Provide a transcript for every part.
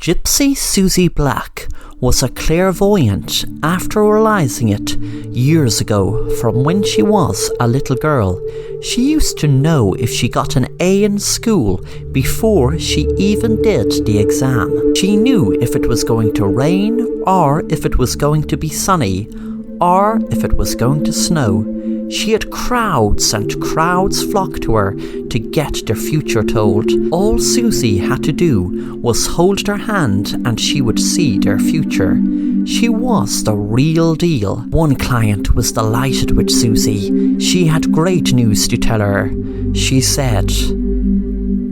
Gypsy Susie Black was a clairvoyant after realising it years ago from when she was a little girl. She used to know if she got an A in school before she even did the exam. She knew if it was going to rain, or if it was going to be sunny, or if it was going to snow. She had crowds and crowds flock to her to get their future told. All Susie had to do was hold their hand and she would see their future. She was the real deal. One client was delighted with Susie. She had great news to tell her. She said,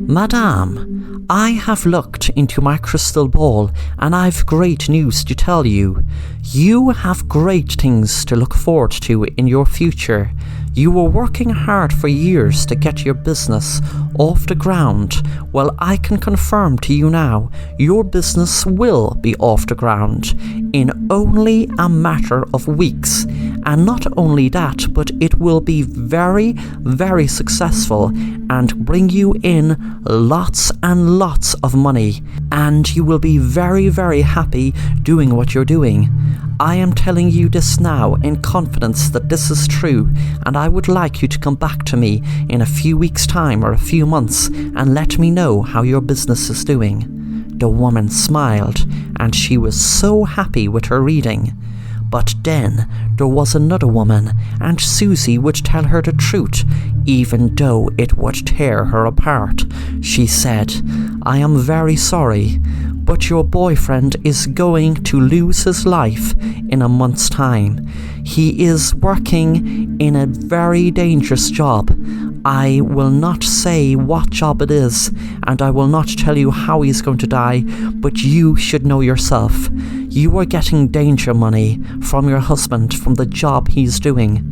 "Madame, I have looked into my crystal ball and I've great news to tell you. You have great things to look forward to in your future. You were working hard for years to get your business off the ground. Well, I can confirm to you now, your business will be off the ground in only a matter of weeks. And not only that, but it will be very, very successful and bring you in lots and lots of money. And you will be very, very happy doing what you're doing. I am telling you this now in confidence that this is true, and I would like you to come back to me in a few weeks' time or a few months and let me know how your business is doing." The woman smiled, and she was so happy with her reading. But then there was another woman, and Susie would tell her the truth, even though it would tear her apart. She said, "I am very sorry, but your boyfriend is going to lose his life in a month's time. He is working in a very dangerous job. I will not say what job it is, and I will not tell you how he's going to die, but you should know yourself. You are getting danger money from your husband from the job he's doing.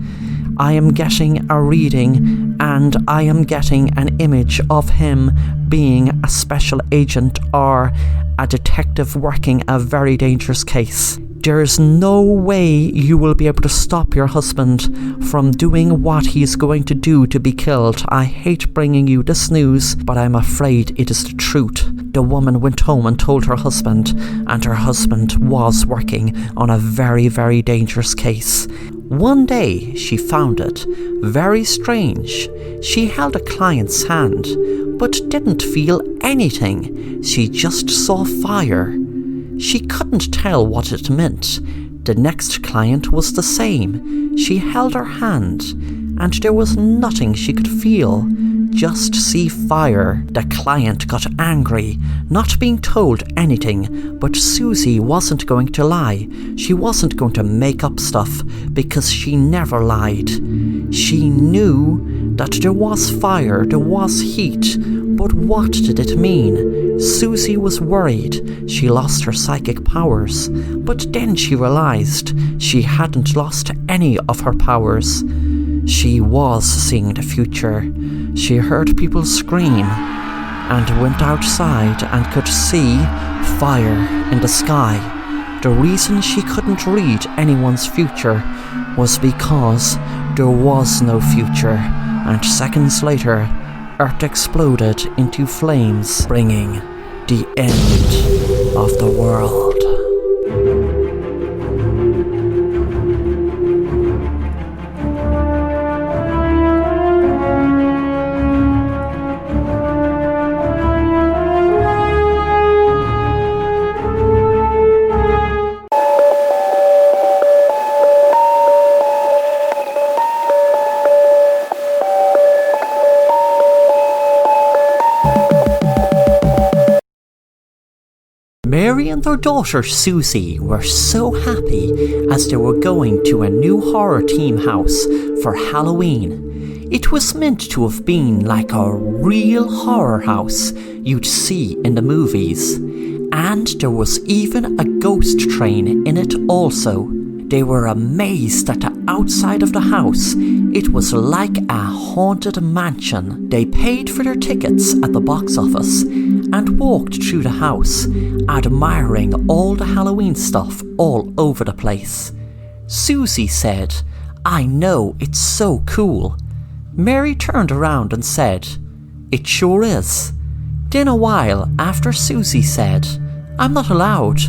I am getting a reading, and I am getting an image of him being a special agent or a detective working a very dangerous case. There's no way you will be able to stop your husband from doing what he's going to do to be killed. I hate bringing you this news, but I'm afraid it is the truth." The woman went home and told her husband, and her husband was working on a very, very dangerous case. One day she found it very strange. She held a client's hand, but didn't feel anything. She just saw fire. She couldn't tell what it meant. The next client was the same. She held her hand, and there was nothing she could feel. Just see fire. The client got angry, not being told anything, but Susie wasn't going to lie. She wasn't going to make up stuff, because she never lied. She knew that there was fire, there was heat, but what did it mean? Susie was worried. She lost her psychic powers, but then she realised she hadn't lost any of her powers. She was seeing the future. She heard people scream and went outside and could see fire in the sky. The reason she couldn't read anyone's future was because there was no future, and seconds later, Earth exploded into flames, bringing the end of the world. Mary and their daughter Susie were so happy as they were going to a new horror theme house for Halloween. It was meant to have been like a real horror house you'd see in the movies, and there was even a ghost train in it also. They were amazed at the outside of the house. It was like a haunted mansion. They paid for their tickets at the box office and walked through the house, admiring all the Halloween stuff all over the place. Susie said, "I know, it's so cool." Mary turned around and said, "It sure is." Then a while after Susie said, I'm not allowed."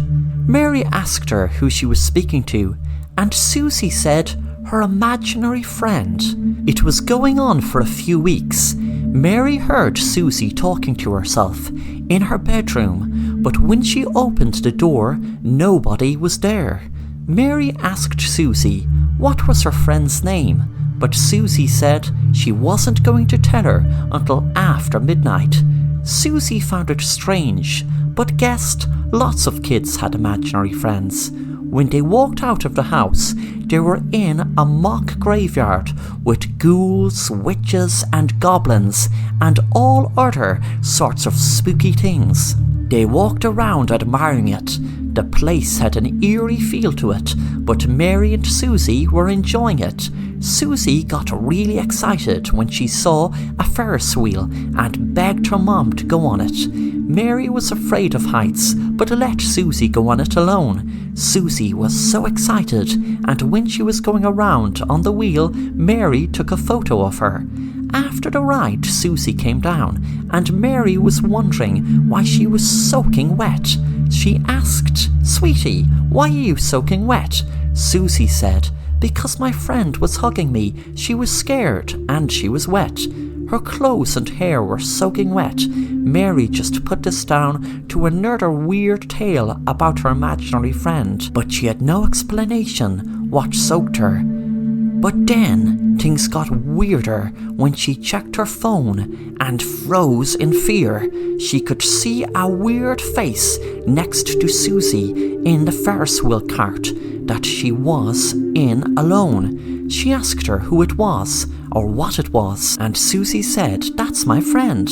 Mary asked her who she was speaking to, and Susie said her imaginary friend. It was going on for a few weeks. Mary heard Susie talking to herself in her bedroom, but when she opened the door, nobody was there. Mary asked Susie what was her friend's name, but Susie said she wasn't going to tell her until after midnight. Susie found it strange, but guessed lots of kids had imaginary friends. When they walked out of the house, they were in a mock graveyard with ghouls, witches and goblins and all other sorts of spooky things. They walked around admiring it. The place had an eerie feel to it, but Mary and Susie were enjoying it. Susie got really excited when she saw a Ferris wheel and begged her mom to go on it. Mary was afraid of heights, but let Susie go on it alone. Susie was so excited, and when she was going around on the wheel, Mary took a photo of her. After the ride, Susie came down, and Mary was wondering why she was soaking wet. She asked, "Sweetie, why are you soaking wet?" Susie said, "Because my friend was hugging me. She was scared, and she was wet." Her clothes and hair were soaking wet. Mary just put this down to another weird tale about her imaginary friend, but she had no explanation what soaked her. But then things got weirder when she checked her phone and froze in fear. She could see a weird face next to Susie in the Ferris wheel cart that she was in alone. She asked her who it was or what it was, and Susie said, "That's my friend."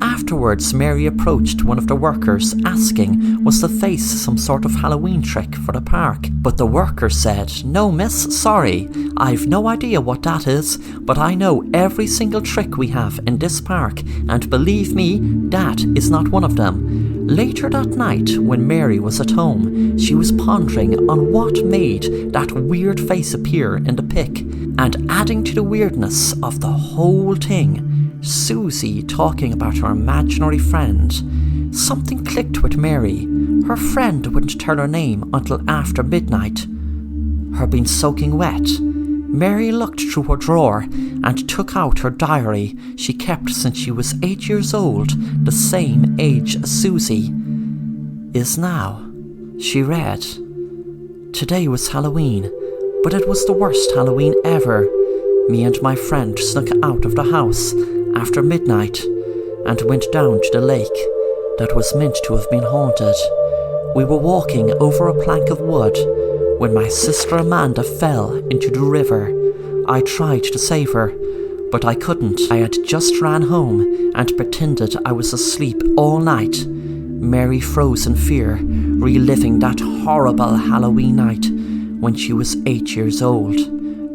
Afterwards, Mary approached one of the workers asking was the face some sort of Halloween trick for the park, but the worker said, "No miss, sorry, I've no idea what that is, but I know every single trick we have in this park, and believe me, that is not one of them." Later that night, when Mary was at home, she was pondering on what made that weird face appear in the pic, and adding to the weirdness of the whole thing, Susie talking about her imaginary friend. Something clicked with Mary. Her friend wouldn't tell her name until after midnight. Her being soaking wet. Mary looked through her drawer and took out her diary she kept since she was 8 years old, the same age as Susie is now. She read, "Today was Halloween, but it was the worst Halloween ever. Me and my friend snuck out of the house after midnight and went down to the lake that was meant to have been haunted. We were walking over a plank of wood when my sister Amanda fell into the river. I tried to save her, but I couldn't. I had just ran home and pretended I was asleep all night." Mary froze in fear, reliving that horrible Halloween night when she was 8 years old.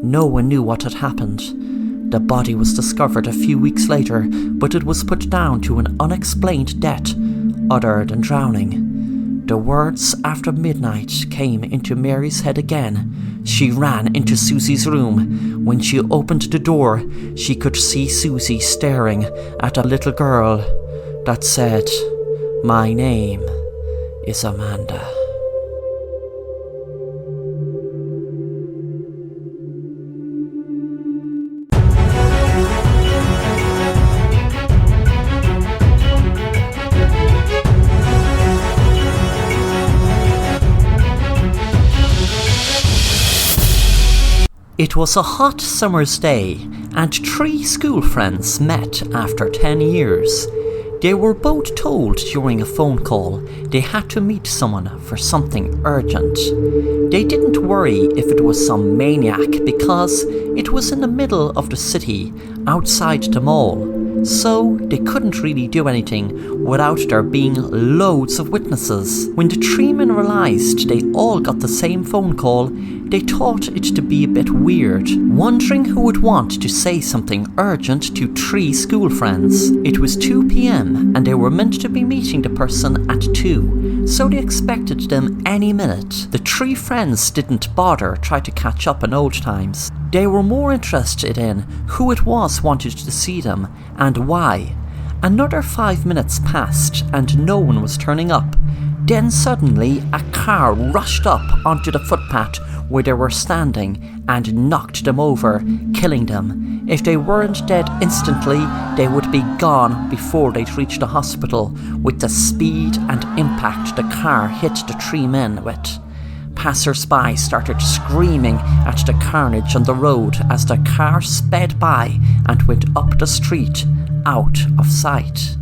No one knew what had happened. The body was discovered a few weeks later, but it was put down to an unexplained death other than drowning. The words "after midnight" came into Mary's head again. She ran into Susie's room. When she opened the door, she could see Susie staring at a little girl that said, "My name is Amanda." It was a hot summer's day, and 3 school friends met after 10 years. They were both told during a phone call they had to meet someone for something urgent. They didn't worry if it was some maniac because it was in the middle of the city, outside the mall, so they couldn't really do anything without there being loads of witnesses. When the 3 men realised they all got the same phone call, they thought it to be a bit weird, wondering who would want to say something urgent to 3 school friends. It was 2 p.m. and they were meant to be meeting the person at 2, so they expected them any minute. The 3 friends didn't bother try to catch up on old times. They were more interested in who it was wanted to see them and why. Another 5 minutes passed and no one was turning up. Then suddenly a car rushed up onto the footpath where they were standing and knocked them over, killing them. If they weren't dead instantly, they would be gone before they'd reach the hospital with the speed and impact the car hit the three men with. Passers-by started screaming at the carnage on the road as the car sped by and went up the street, out of sight.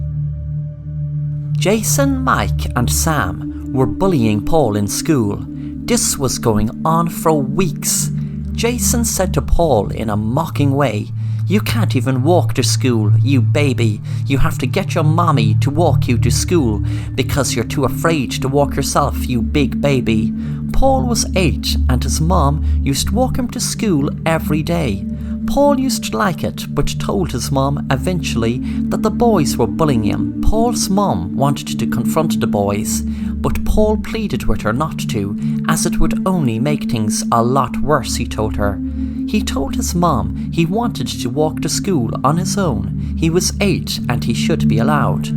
Jason, Mike and Sam were bullying Paul in school. This was going on for weeks. Jason said to Paul in a mocking way, "You can't even walk to school, you baby. You have to get your mommy to walk you to school because you're too afraid to walk yourself, you big baby." Paul was 8 and his mom used to walk him to school every day. Paul used to like it, but told his mom eventually that the boys were bullying him. Paul's mom wanted to confront the boys, but Paul pleaded with her not to, as it would only make things a lot worse, he told her. He told his mom he wanted to walk to school on his own. He was 8 and he should be allowed.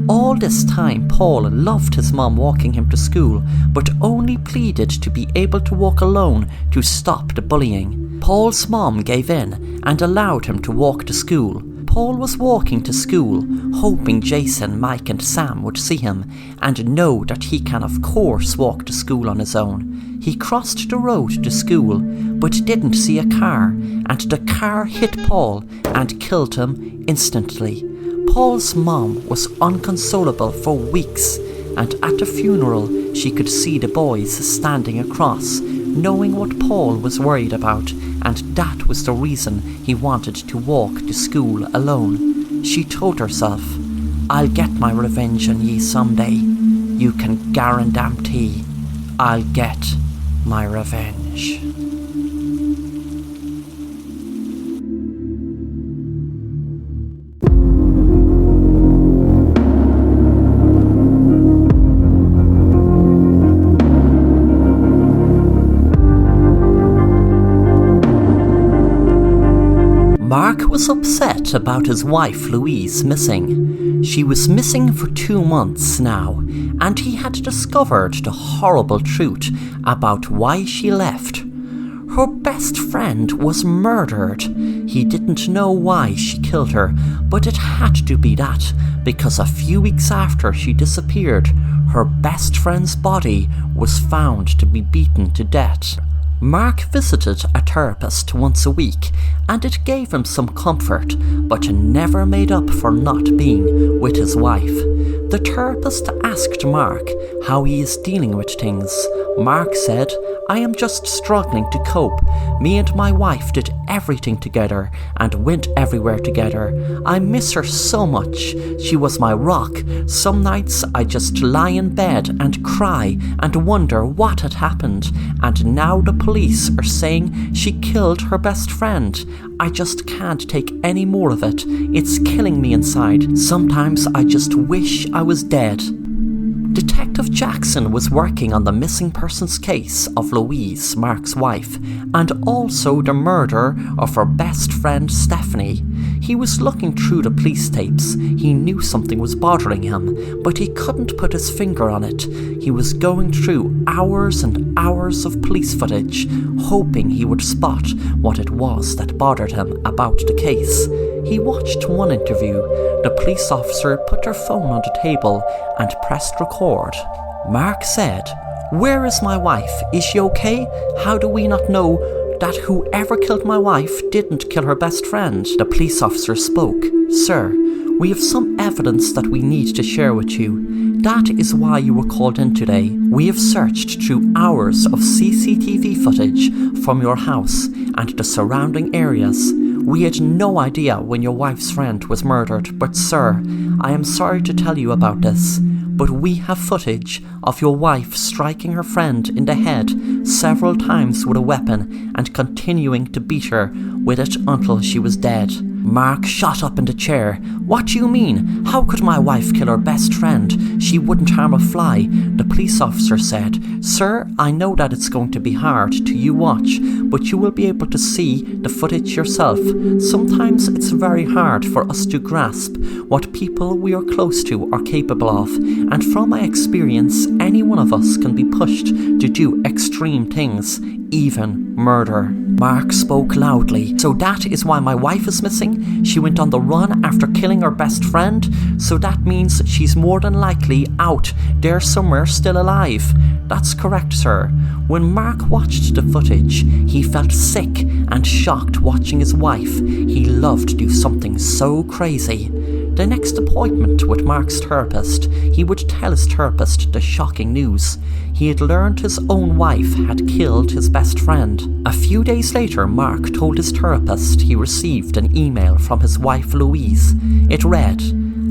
All this time Paul loved his mom walking him to school, but only pleaded to be able to walk alone to stop the bullying. Paul's mom gave in and allowed him to walk to school. Paul was walking to school, hoping Jason, Mike and Sam would see him and know that he can of course walk to school on his own. He crossed the road to school, but didn't see a car, and the car hit Paul and killed him instantly. Paul's mom was inconsolable for weeks, and at the funeral she could see the boys standing across, knowing what Paul was worried about, and that was the reason he wanted to walk to school alone. She told herself, "I'll get my revenge on ye someday. You can guarantee I'll get my revenge." Mark was upset about his wife Louise missing. She was missing for 2 months now, and he had discovered the horrible truth about why she left. Her best friend was murdered. He didn't know why she killed her, but it had to be that, because a few weeks after she disappeared, her best friend's body was found to be beaten to death. Mark visited a therapist once a week, and it gave him some comfort, but never made up for not being with his wife. The therapist asked Mark how he is dealing with things. Mark said, "I am just struggling to cope. Me and my wife did everything together and went everywhere together. I miss her so much. She was my rock. Some nights I just lie in bed and cry and wonder what had happened. And now the police are saying she killed her best friend. I just can't take any more of it. It's killing me inside. Sometimes I just wish I was dead." Detective Jackson was working on the missing persons case of Louise, Mark's wife, and also the murder of her best friend Stephanie. He was looking through the police tapes. He knew something was bothering him, but he couldn't put his finger on it. He was going through hours and hours of police footage, hoping he would spot what it was that bothered him about the case. He watched one interview. The police officer put their phone on the table and pressed record. Mark said, "Where is my wife? Is she okay? How do we not know that whoever killed my wife didn't kill her best friend?" The police officer spoke. "Sir, we have some evidence that we need to share with you. That is why you were called in today. We have searched through hours of CCTV footage from your house and the surrounding areas. We had no idea when your wife's friend was murdered, but sir, I am sorry to tell you about this, but we have footage of your wife striking her friend in the head several times with a weapon and continuing to beat her with it until she was dead. Mark shot up in the chair. "What do you mean? How could my wife kill her best friend? She wouldn't harm a fly." The police officer said, "Sir, I know that it's going to be hard to you watch, but you will be able to see the footage yourself. Sometimes it's very hard for us to grasp what people we are close to are capable of, and from my experience, any one of us can be pushed to do extreme things, even murder." Mark spoke loudly. "So that is why my wife is missing? She went on the run after killing her best friend? So that means she's more than likely out there somewhere still alive?" "That's correct, sir." When Mark watched the footage, he felt sick and shocked watching his wife. He loved to do something so crazy. The next appointment with Mark's therapist, he would tell his therapist the shocking news. He had learned his own wife had killed his best friend. A few days later, Mark told his therapist he received an email from his wife Louise. It read,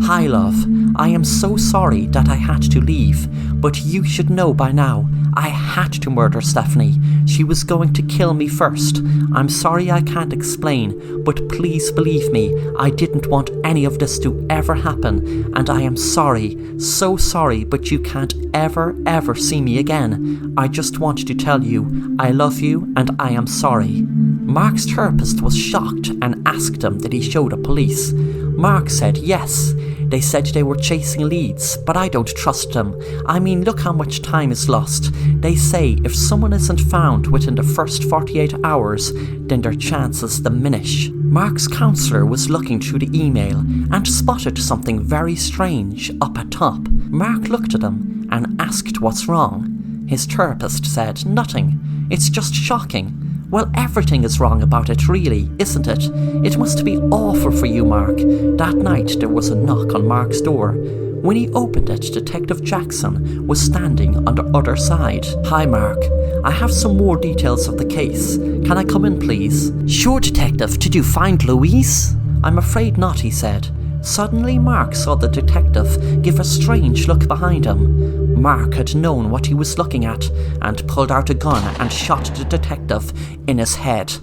"Hi love, I am so sorry that I had to leave, but you should know by now, I had to murder Stephanie. She was going to kill me first. I'm sorry I can't explain, but please believe me, I didn't want any of this to ever happen, and I am sorry, so sorry, but you can't ever see me again. I just want to tell you, I love you and I am sorry." Mark's therapist was shocked and asked him did he show the police. Mark said yes. They said they were chasing leads, but I don't trust them. I mean, look how much time is lost. They say if someone isn't found within the first 48 hours, then their chances diminish. Mark's counsellor was looking through the email and spotted something very strange up at top. Mark looked at him and asked what's wrong. His therapist said nothing. It's just shocking. Well, everything is wrong about it, really, isn't it? It must be awful for you, Mark. That night there was a knock on Mark's door. When he opened it, Detective Jackson was standing on the other side. "Hi, Mark. I have some more details of the case. Can I come in, please?" "Sure, Detective. Did you find Louise?" "I'm afraid not," he said. Suddenly, Mark saw the detective give a strange look behind him. Mark had known what he was looking at and pulled out a gun and shot the detective in his head.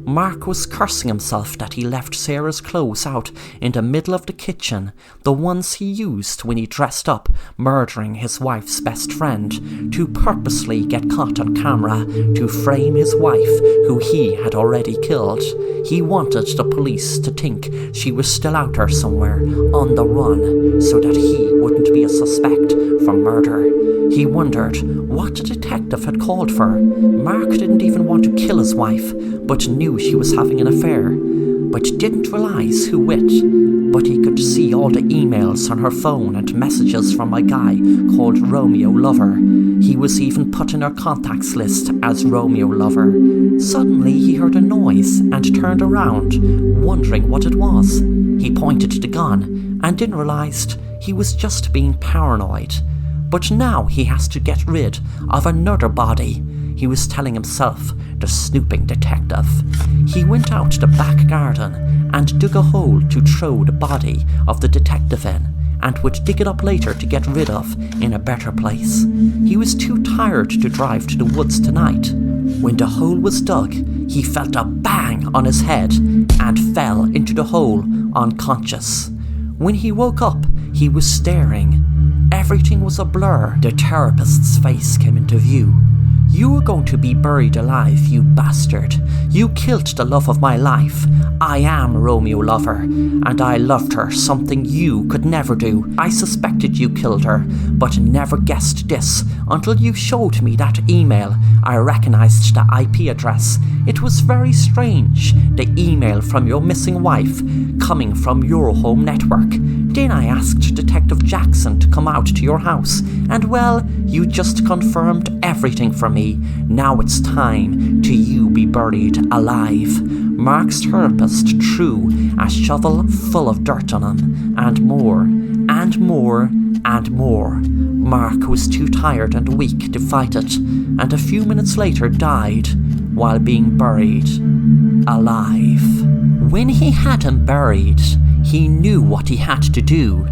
Mark was cursing himself that he left Sarah's clothes out in the middle of the kitchen, the ones he used when he dressed up murdering his wife's best friend, to purposely get caught on camera to frame his wife, who he had already killed. He wanted the police to think she was still out there somewhere on the run, so that he wouldn't be a suspect for murder. He wondered what the detective had called for. Mark didn't even want to kill his wife, but knew she was having an affair, but didn't realise who with. But he could see all the emails on her phone and messages from a guy called Romeo Lover. He was even put in her contacts list as Romeo Lover. Suddenly he heard a noise and turned around, wondering what it was. He pointed the gun and then realised he was just being paranoid. But now he has to get rid of another body, he was telling himself, the snooping detective. He went out to the back garden and dug a hole to throw the body of the detective in, and would dig it up later to get rid of in a better place. He was too tired to drive to the woods tonight. When the hole was dug, he felt a bang on his head and fell into the hole unconscious. When he woke up, he was staring. Everything was a blur. The therapist's face came into view. "You are going to be buried alive, you bastard. You killed the love of my life. I am Romeo Lover, and I loved her, something you could never do. I suspected you killed her, but never guessed this until you showed me that email. I recognized the IP address. It was very strange, the email from your missing wife coming from your home network. Then I asked Detective Jackson to come out to your house, and well, you just confirmed everything for me. Now it's time to you be buried alive." Mark's therapist threw a shovel full of dirt on him, and more, and more, and more. Mark was too tired and weak to fight it, and a few minutes later died while being buried alive. When he had him buried, he knew what he had to do.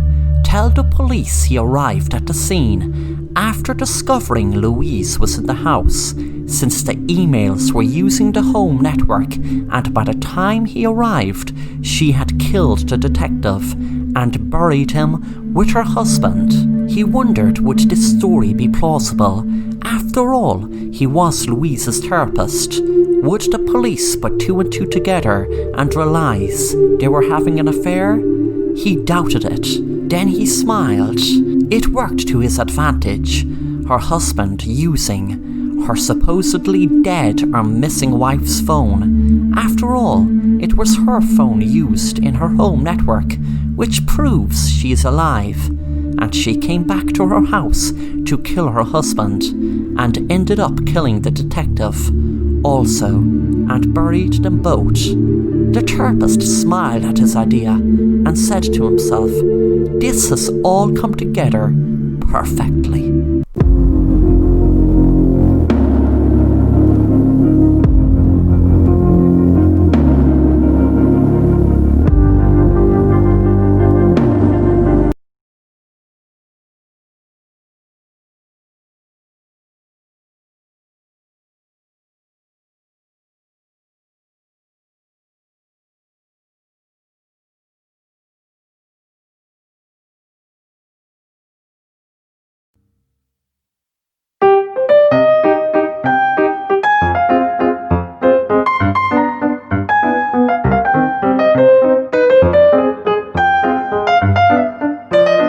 Tell the police he arrived at the scene After discovering Louise was in the house, since the emails were using the home network, and by the time he arrived, she had killed the detective and buried him with her husband, he wondered, would this story be plausible? After all, he was Louise's therapist. Would the police put two and two together and realise they were having an affair? He doubted it. Then he smiled. It worked to his advantage. Her husband using her supposedly dead or missing wife's phone. After all, it was her phone used in her home network, which proves she is alive. And she came back to her house to kill her husband, and ended up killing the detective also, and buried them both. The therapist smiled at his idea and said to himself, "This has all come together perfectly."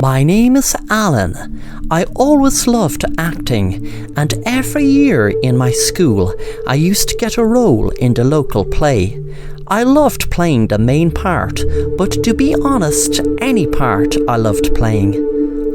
My name is Alan. I always loved acting, and every year in my school I used to get a role in the local play. I loved playing the main part, but to be honest, any part I loved playing.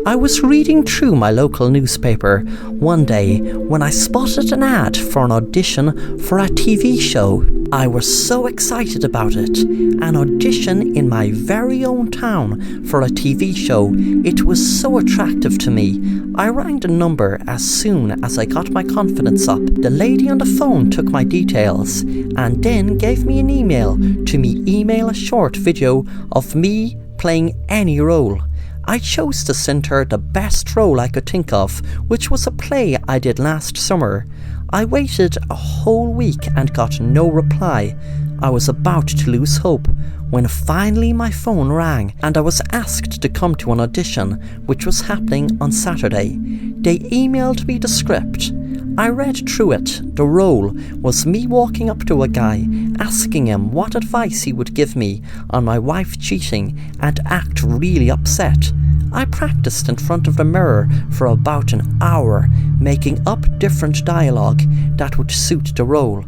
I was reading through my local newspaper one day when I spotted an ad for an audition for a TV show. I was so excited about it. An audition in my very own town for a TV show. It was so attractive to me. I rang the number as soon as I got my confidence up. The lady on the phone took my details and then gave me an email to email a short video of me playing any role. I chose to send her the best role I could think of, which was a play I did last summer. I waited a whole week and got no reply. I was about to lose hope when finally my phone rang and I was asked to come to an audition, which was happening on Saturday. They emailed me the script. I read through it. The role was me walking up to a guy, asking him what advice he would give me on my wife cheating, and act really upset. I practiced in front of the mirror for about an hour, making up different dialogue that would suit the role.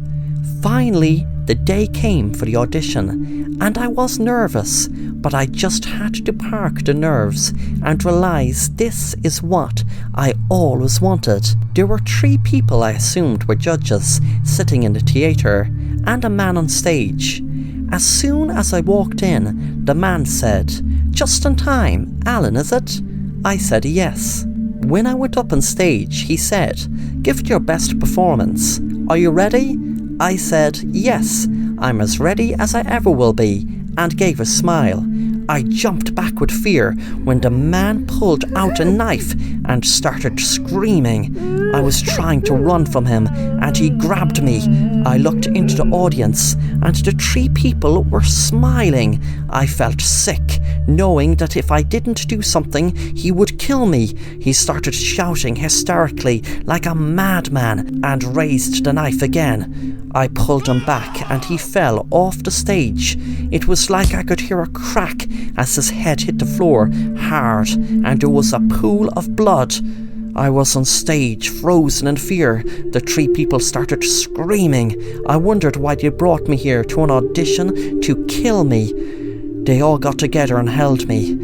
Finally, the day came for the audition, and I was nervous, but I just had to park the nerves and realise this is what I always wanted. There were 3 people I assumed were judges sitting in the theatre, and a man on stage. As soon as I walked in, the man said, "Just in time, Alan, is it?" I said yes. When I went up on stage, he said, "Give it your best performance. Are you ready?" I said, "Yes, I'm as ready as I ever will be," and gave a smile. I jumped back with fear when the man pulled out a knife and started screaming. I was trying to run from him and he grabbed me. I looked into the audience and the 3 people were smiling. I felt sick, knowing that if I didn't do something, he would kill me. He started shouting hysterically like a madman and raised the knife again. I pulled him back and he fell off the stage. It was like I could hear a crack as his head hit the floor hard, and there was a pool of blood. I was on stage, frozen in fear. The 3 people started screaming. I wondered why they brought me here to an audition to kill me. They all got together and held me,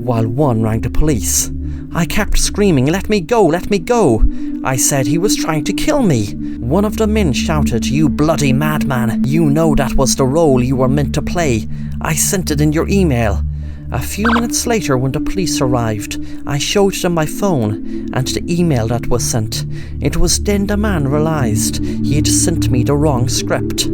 while one rang the police. I kept screaming, "Let me go, let me go." I said he was trying to kill me. One of the men shouted, "You bloody madman, you know that was the role you were meant to play. I sent it in your email." A few minutes later, when the police arrived, I showed them my phone and the email that was sent. It was then the man realised he had sent me the wrong script.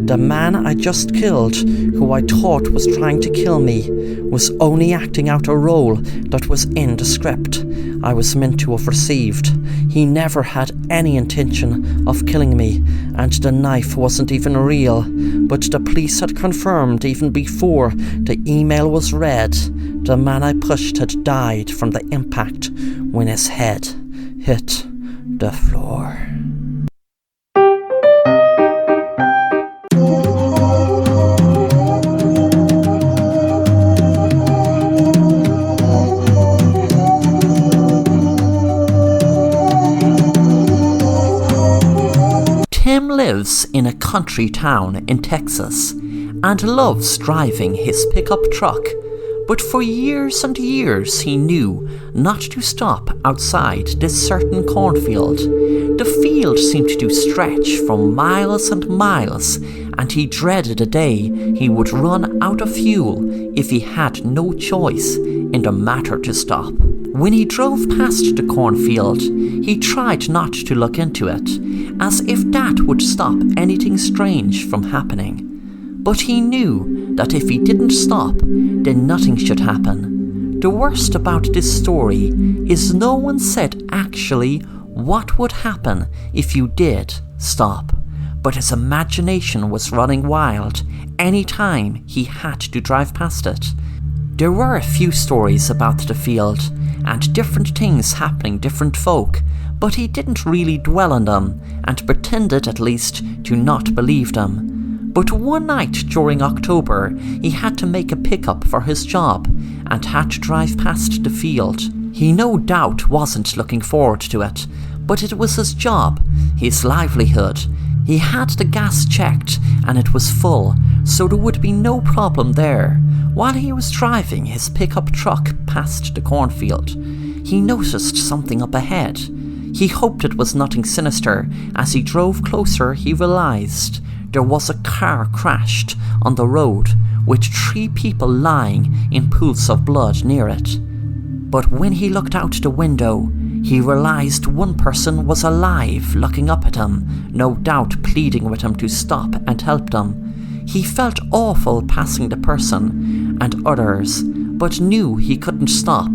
The man I just killed, who I thought was trying to kill me, was only acting out a role that was in the script I was meant to have received. He never had any intention of killing me, and the knife wasn't even real. But the police had confirmed even before the email was read, the man I pushed had died from the impact when his head hit the floor. Tim lives in a country town in Texas and loves driving his pickup truck, but for years and years he knew not to stop outside this certain cornfield. The field seemed to stretch for miles and miles, and he dreaded the day he would run out of fuel if he had no choice in the matter to stop. When he drove past the cornfield, he tried not to look into it, as if that would stop anything strange from happening. But he knew that if he didn't stop, then nothing should happen. The worst about this story is no one said actually what would happen if you did stop, but his imagination was running wild any time he had to drive past it. There were a few stories about the field, and different things happening different folk, but he didn't really dwell on them, and pretended at least to not believe them. But one night during October, he had to make a pickup for his job, and had to drive past the field. He no doubt wasn't looking forward to it, but it was his job, his livelihood. He had the gas checked, and it was full, so there would be no problem there. While he was driving his pickup truck past the cornfield, he noticed something up ahead. He hoped it was nothing sinister. As he drove closer, he realised there was a car crashed on the road, with 3 people lying in pools of blood near it. But when he looked out the window, he realised one person was alive, looking up at him, no doubt pleading with him to stop and help them. He felt awful passing the person and others, but knew he couldn't stop.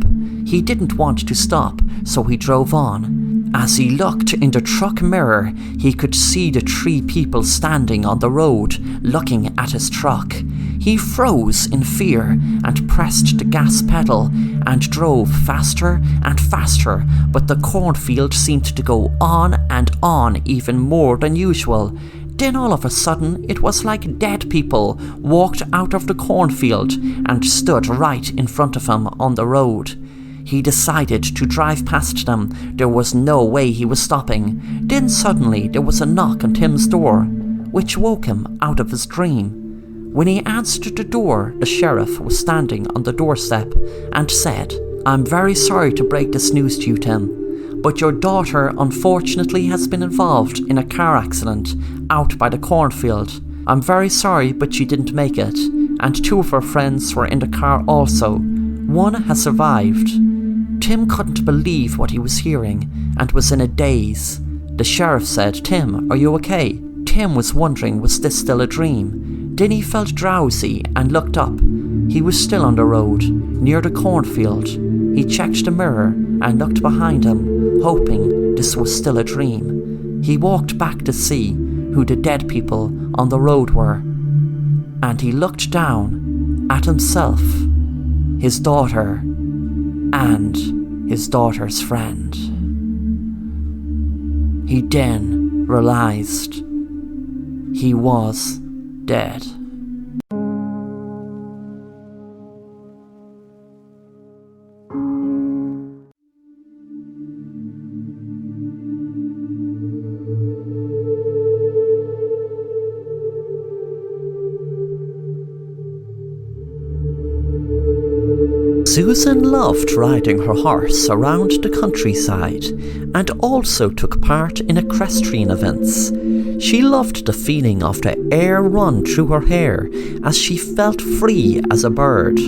He didn't want to stop, so he drove on. As he looked in the truck mirror, he could see the 3 people standing on the road, looking at his truck. He froze in fear and pressed the gas pedal and drove faster and faster, but the cornfield seemed to go on and on even more than usual. Then all of a sudden, it was like dead people walked out of the cornfield and stood right in front of him on the road. He decided to drive past them. There was no way he was stopping. Then suddenly there was a knock on Tim's door, which woke him out of his dream. When he answered the door, the sheriff was standing on the doorstep and said, "I'm very sorry to break this news to you, Tim, but your daughter unfortunately has been involved in a car accident out by the cornfield. I'm very sorry, but she didn't make it, and 2 of her friends were in the car also. One has survived." Tim couldn't believe what he was hearing and was in a daze. The sheriff said, "Tim, are you okay?" Tim was wondering, was this still a dream? Then he felt drowsy and looked up. He was still on the road, near the cornfield. He checked the mirror and looked behind him, hoping this was still a dream. He walked back to see who the dead people on the road were, and he looked down at himself, his daughter, and his daughter's friend. He then realised he was dead. Susan loved riding her horse around the countryside and also took part in equestrian events. She loved the feeling of the air run through her hair as she felt free as a bird.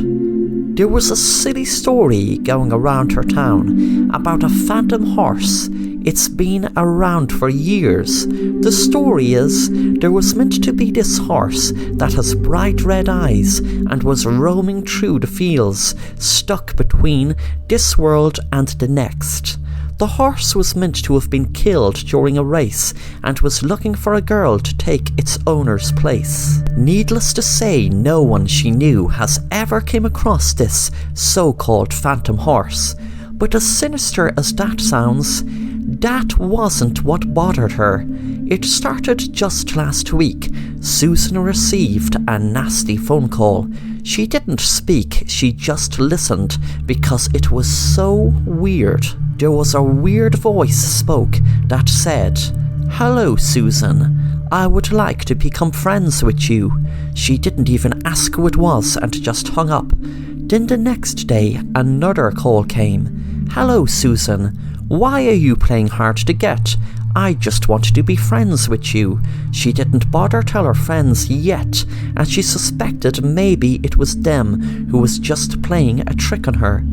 There was a silly story going around her town about a phantom horse. It's been around for years. The story is, there was meant to be this horse that has bright red eyes and was roaming through the fields, stuck between this world and the next. The horse was meant to have been killed during a race and was looking for a girl to take its owner's place. Needless to say, no one she knew has ever came across this so-called phantom horse. But as sinister as that sounds, that wasn't what bothered her. It started just last week. Susan received a nasty phone call. She didn't speak, she just listened because it was so weird. There was a weird voice spoke that said, "Hello, Susan. I would like to become friends with you." She didn't even ask who it was and just hung up. Then the next day, another call came. "Hello, Susan. Why are you playing hard to get? I just want to be friends with you." She didn't bother tell her friends yet, and she suspected maybe it was them who was just playing a trick on her.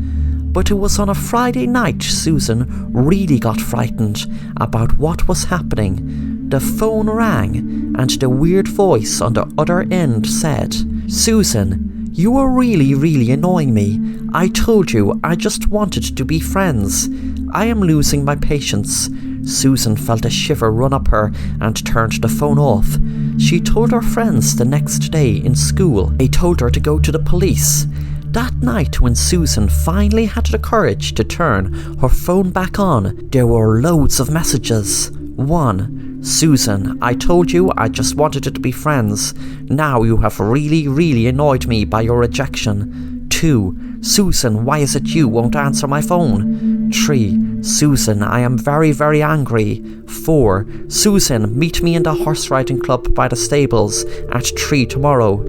But it was on a Friday night Susan really got frightened about what was happening. The phone rang, and the weird voice on the other end said, "Susan, you are really annoying me. I told you I just wanted to be friends. I am losing my patience." Susan felt a shiver run up her and turned the phone off. She told her friends the next day in school. They told her to go to the police. That night, when Susan finally had the courage to turn her phone back on, there were loads of messages. 1. "Susan, I told you I just wanted to be friends. Now you have really annoyed me by your rejection." 2. "Susan, why is it you won't answer my phone?" 3. "Susan, I am very angry." 4. "Susan, meet me in the horse riding club by the stables at 3 tomorrow."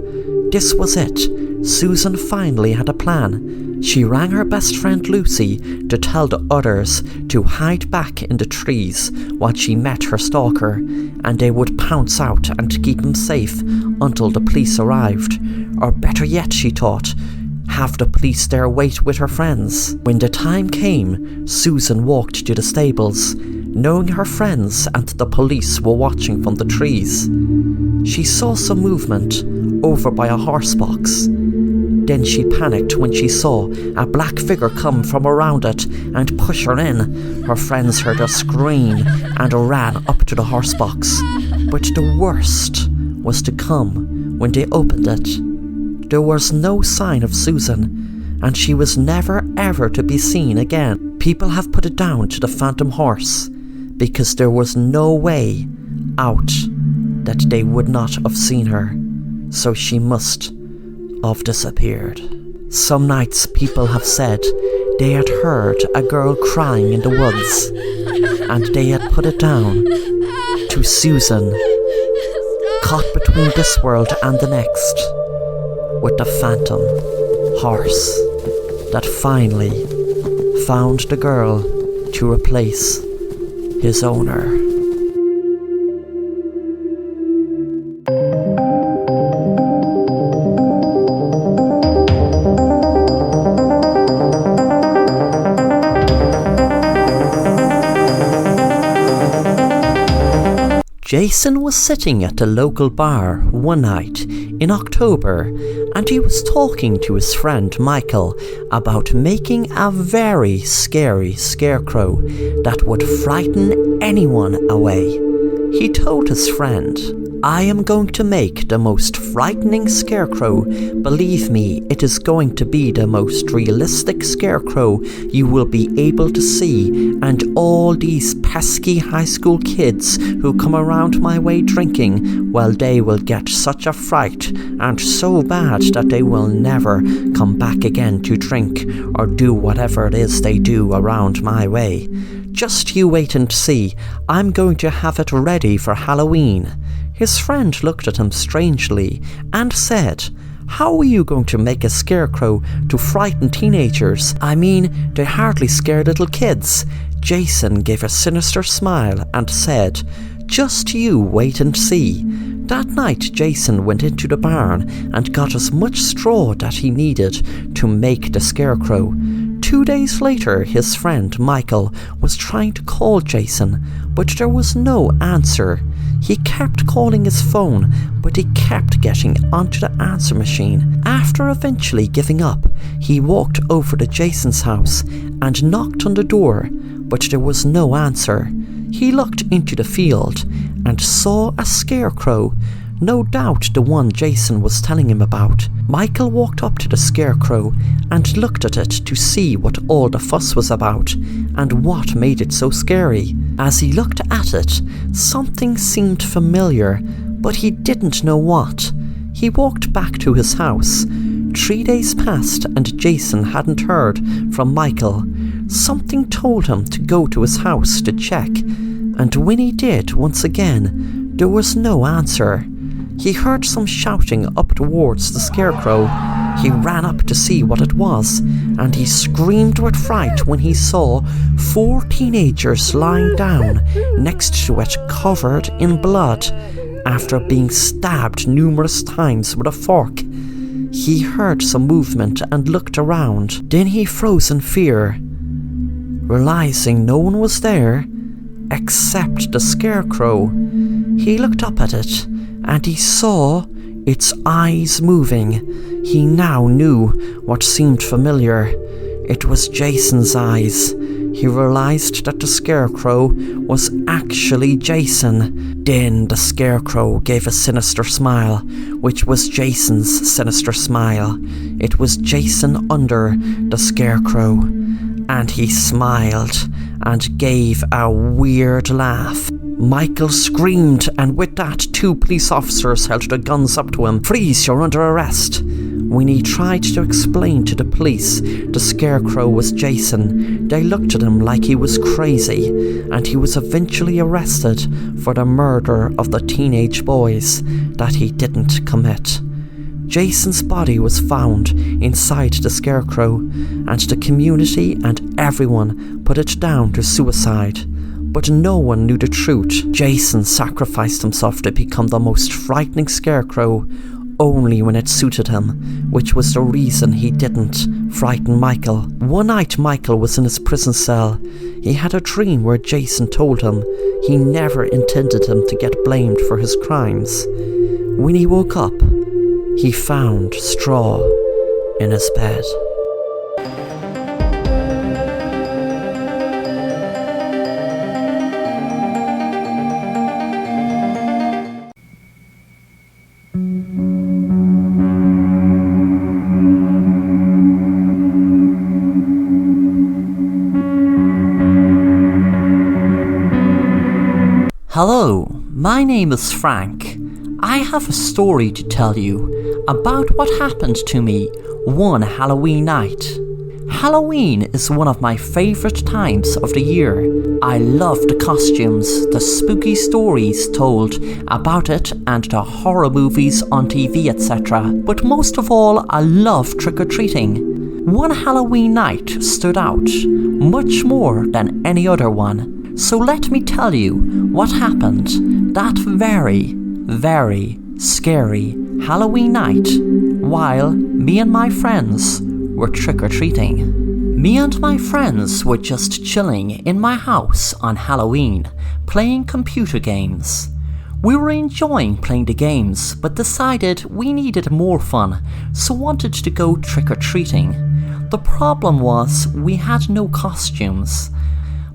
This was it. Susan finally had a plan. She rang her best friend Lucy to tell the others to hide back in the trees while she met her stalker, and they would pounce out and keep him safe until the police arrived. Or better yet, she thought, have the police there wait with her friends. When the time came, Susan walked to the stables, knowing her friends and the police were watching from the trees. She saw some movement over by a horse box. Then she panicked when she saw a black figure come from around it and push her in. Her friends heard her scream and ran up to the horse box. But the worst was to come when they opened it. There was no sign of Susan, and she was never ever to be seen again. People have put it down to the phantom horse, because there was no way out that they would not have seen her, so she must have disappeared. Some nights people have said they had heard a girl crying in the woods, and they had put it down to Susan, caught between this world and the next, with the phantom horse that finally found the girl to replace his owner. Jason was sitting at the local bar one night in October, and he was talking to his friend Michael about making a very scary scarecrow that would frighten anyone away. He told his friend, "I am going to make the most frightening scarecrow. Believe me, it is going to be the most realistic scarecrow you will be able to see, and all these pesky high school kids who come around my way drinking, well, they will get such a fright, and so bad that they will never come back again to drink or do whatever it is they do around my way. Just you wait and see. I'm going to have it ready for Halloween." His friend looked at him strangely and said, "How are you going to make a scarecrow to frighten teenagers? I mean, they hardly scare little kids." Jason gave a sinister smile and said, "Just you wait and see." That night, Jason went into the barn and got as much straw that he needed to make the Scarecrow. 2 days later, his friend Michael was trying to call Jason, but there was no answer. He kept calling his phone, but he kept getting onto the answer machine. After eventually giving up, he walked over to Jason's house and knocked on the door, but there was no answer. He looked into the field and saw a Scarecrow, no doubt the one Jason was telling him about. Michael walked up to the Scarecrow and looked at it to see what all the fuss was about and what made it so scary. As he looked at it, something seemed familiar, but he didn't know what. He walked back to his house. 3 days passed and Jason hadn't heard from Michael. Something told him to go to his house to check, and when he did once again, there was no answer. He heard some shouting up towards the Scarecrow. He ran up to see what it was, and he screamed with fright when he saw 4 teenagers lying down next to it, covered in blood, after being stabbed numerous times with a fork. He heard some movement and looked around. Then he froze in fear, realizing no one was there except the Scarecrow. He looked up at it, and he saw its eyes moving. He now knew what seemed familiar. It was Jason's eyes. He realized that the Scarecrow was actually Jason. Then the Scarecrow gave a sinister smile, which was Jason's sinister smile. It was Jason under the Scarecrow, and he smiled and gave a weird laugh. Michael screamed, and with that, 2 police officers held their guns up to him. "Freeze, you're under arrest." When he tried to explain to the police the Scarecrow was Jason, they looked at him like he was crazy, and he was eventually arrested for the murder of the teenage boys that he didn't commit. Jason's body was found inside the Scarecrow, and the community and everyone put it down to suicide. But no one knew the truth. Jason sacrificed himself to become the most frightening Scarecrow only when it suited him, which was the reason he didn't frighten Michael. One night Michael was in his prison cell. He had a dream where Jason told him he never intended him to get blamed for his crimes. When he woke up, he found straw in his bed. Hello, my name is Frank. I have a story to tell you about what happened to me one Halloween night. Halloween is one of my favourite times of the year. I love the costumes, the spooky stories told about it, and the horror movies on TV, etc. But most of all, I love trick-or-treating. One Halloween night stood out, much more than any other one. So let me tell you what happened that very, very scary Halloween night while me and my friends were trick-or-treating. Me and my friends were just chilling in my house on Halloween, playing computer games. We were enjoying playing the games, but decided we needed more fun, so wanted to go trick-or-treating. The problem was we had no costumes,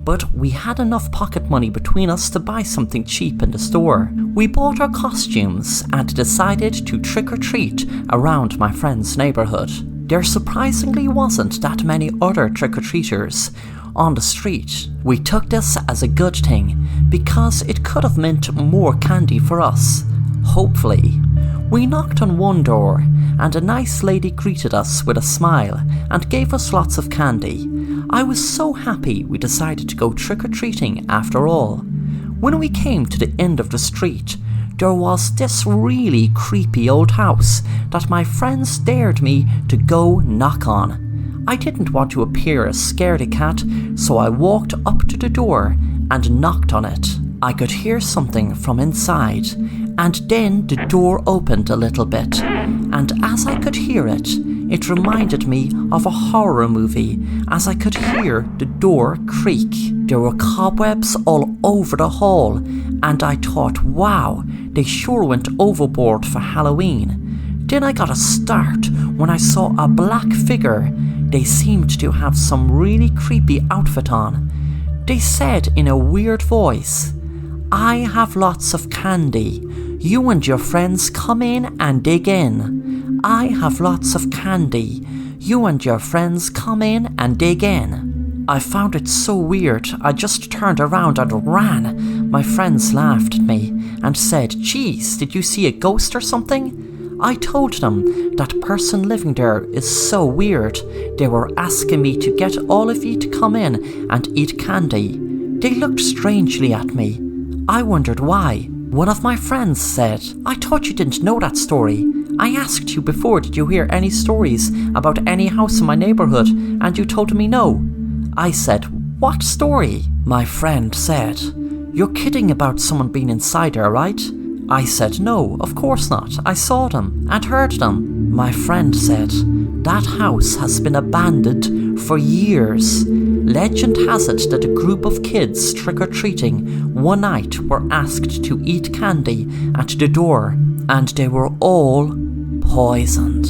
but we had enough pocket money between us to buy something cheap in the store. We bought our costumes and decided to trick-or-treat around my friend's neighbourhood. There surprisingly wasn't that many other trick-or-treaters on the street. We took this as a good thing because it could have meant more candy for us. Hopefully. We knocked on one door and a nice lady greeted us with a smile and gave us lots of candy. I was so happy we decided to go trick-or-treating after all. When we came to the end of the street, there was this really creepy old house that my friends dared me to go knock on. I didn't want to appear a scaredy cat, so I walked up to the door and knocked on it. I could hear something from inside, And then the door opened a little bit, and as I could hear it, it reminded me of a horror movie, as I could hear the door creak. There were cobwebs all over the hall, and I thought, wow, they sure went overboard for Halloween. Then I got a start when I saw a black figure. They seemed to have some really creepy outfit on. They said in a weird voice, "I have lots of candy. You and your friends come in and dig in. I have lots of candy. You and your friends come in and dig in." I found it so weird, I just turned around and ran. My friends laughed at me and said, "Geez, did you see a ghost or something?" I told them that person living there is so weird. They were asking me to get all of you to come in and eat candy. They looked strangely at me. I wondered why. One of my friends said, "I thought you didn't know that story. I asked you before, did you hear any stories about any house in my neighborhood, and you told me no." I said, "What story?" My friend said, "You're kidding about someone being inside there, right?" I said, "No, of course not. I saw them and heard them." My friend said, "That house has been abandoned for years. Legend has it that a group of kids trick-or-treating one night were asked to eat candy at the door, and they were all poisoned."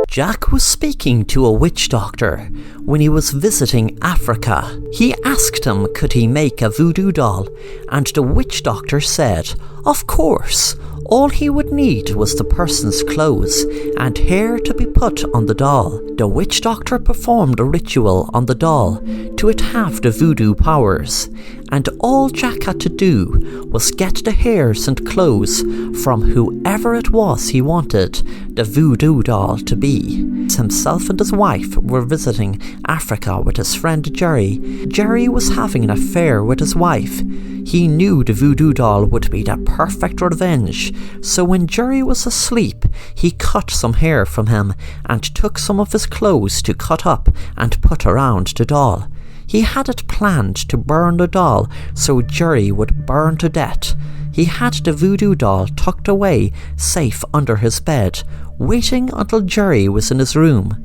Jack was speaking to a witch doctor when he was visiting Africa. He asked him could he make a voodoo doll, and the witch doctor said, of course. All he would need was the person's clothes and hair to be put on the doll. The witch doctor performed a ritual on the doll to it have the voodoo powers, and all Jack had to do was get the hairs and clothes from whoever it was he wanted the voodoo doll to be. Himself and his wife were visiting Africa with his friend Jerry. Jerry was having an affair with his wife. He knew the voodoo doll would be the perfect revenge, so when Jerry was asleep, he cut some hair from him and took some of his clothes to cut up and put around the doll. He had it planned to burn the doll so Jerry would burn to death. He had the voodoo doll tucked away, safe under his bed, waiting until Jerry was in his room.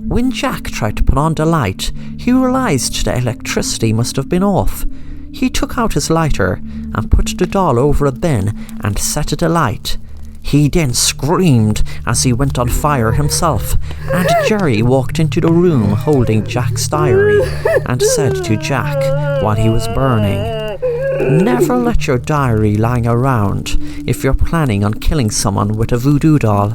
When Jack tried to put on the light, he realized the electricity must have been off. He took out his lighter and put the doll over a bin and set it alight. He then screamed as he went on fire himself, and Jerry walked into the room holding Jack's diary and said to Jack while he was burning, "Never let your diary lying around if you're planning on killing someone with a voodoo doll.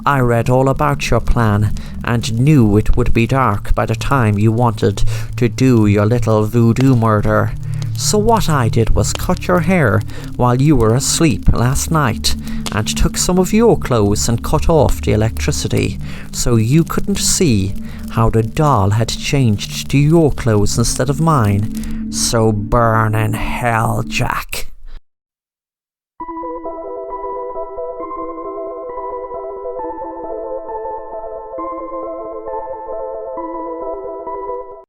I read all about your plan and knew it would be dark by the time you wanted to do your little voodoo murder. So what I did was cut your hair while you were asleep last night and took some of your clothes and cut off the electricity so you couldn't see how the doll had changed to your clothes instead of mine. So burn in hell, Jack."